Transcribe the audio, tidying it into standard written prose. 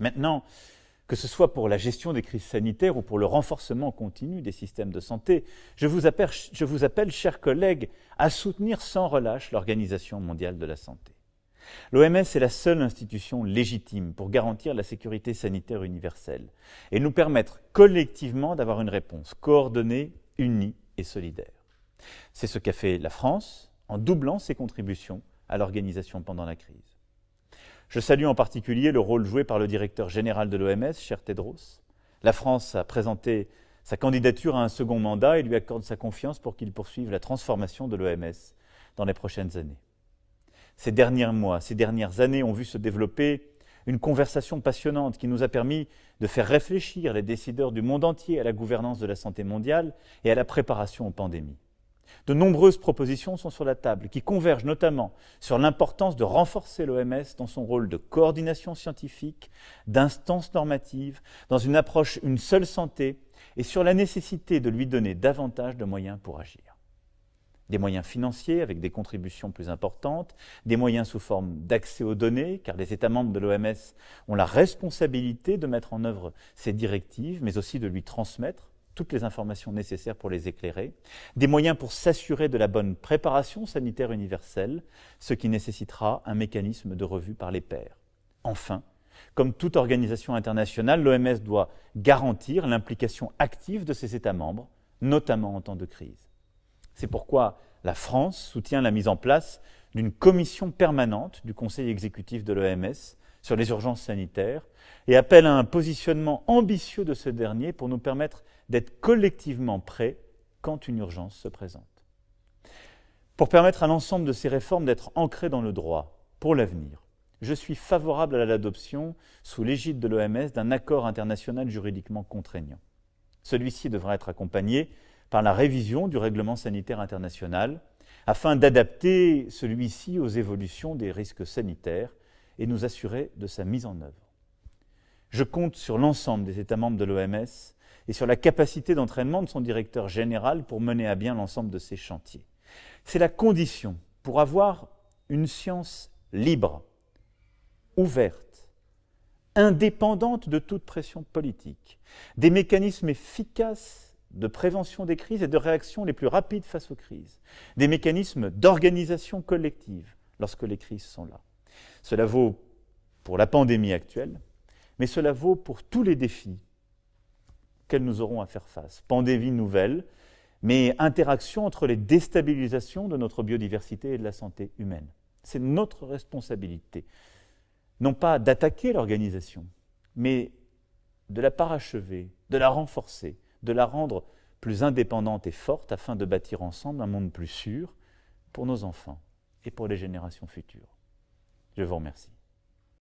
Maintenant, que ce soit pour la gestion des crises sanitaires ou pour le renforcement continu des systèmes de santé, je vous appelle, chers collègues, à soutenir sans relâche l'Organisation mondiale de la santé. L'OMS est la seule institution légitime pour garantir la sécurité sanitaire universelle et nous permettre collectivement d'avoir une réponse coordonnée, unie et solidaire. C'est ce qu'a fait la France en doublant ses contributions à l'organisation pendant la crise. Je salue en particulier le rôle joué par le directeur général de l'OMS, cher Tedros. La France a présenté sa candidature à un second mandat et lui accorde sa confiance pour qu'il poursuive la transformation de l'OMS dans les prochaines années. Ces derniers mois, ces dernières années ont vu se développer une conversation passionnante qui nous a permis de faire réfléchir les décideurs du monde entier à la gouvernance de la santé mondiale et à la préparation aux pandémies. De nombreuses propositions sont sur la table qui convergent notamment sur l'importance de renforcer l'OMS dans son rôle de coordination scientifique, d'instance normative, dans une approche une seule santé et sur la nécessité de lui donner davantage de moyens pour agir. Des moyens financiers avec des contributions plus importantes, des moyens sous forme d'accès aux données, car les États membres de l'OMS ont la responsabilité de mettre en œuvre ces directives, mais aussi de lui transmettre toutes les informations nécessaires pour les éclairer, des moyens pour s'assurer de la bonne préparation sanitaire universelle, ce qui nécessitera un mécanisme de revue par les pairs. Enfin, comme toute organisation internationale, l'OMS doit garantir l'implication active de ses États membres, notamment en temps de crise. C'est pourquoi la France soutient la mise en place d'une commission permanente du Conseil exécutif de l'OMS sur les urgences sanitaires et appelle à un positionnement ambitieux de ce dernier pour nous permettre d'être collectivement prêts quand une urgence se présente. Pour permettre à l'ensemble de ces réformes d'être ancrées dans le droit pour l'avenir, je suis favorable à l'adoption, sous l'égide de l'OMS, d'un accord international juridiquement contraignant. Celui-ci devra être accompagné par la révision du règlement sanitaire international afin d'adapter celui-ci aux évolutions des risques sanitaires et nous assurer de sa mise en œuvre. Je compte sur l'ensemble des États membres de l'OMS et sur la capacité d'entraînement de son directeur général pour mener à bien l'ensemble de ces chantiers. C'est la condition pour avoir une science libre, ouverte, indépendante de toute pression politique, des mécanismes efficaces de prévention des crises et de réaction les plus rapides face aux crises, des mécanismes d'organisation collective lorsque les crises sont là. Cela vaut pour la pandémie actuelle, mais cela vaut pour tous les défis auxquels nous aurons à faire face. Pandémie nouvelle, mais interaction entre les déstabilisations de notre biodiversité et de la santé humaine. C'est notre responsabilité, non pas d'attaquer l'organisation, mais de la parachever, de la renforcer, de la rendre plus indépendante et forte afin de bâtir ensemble un monde plus sûr pour nos enfants et pour les générations futures. Je vous remercie.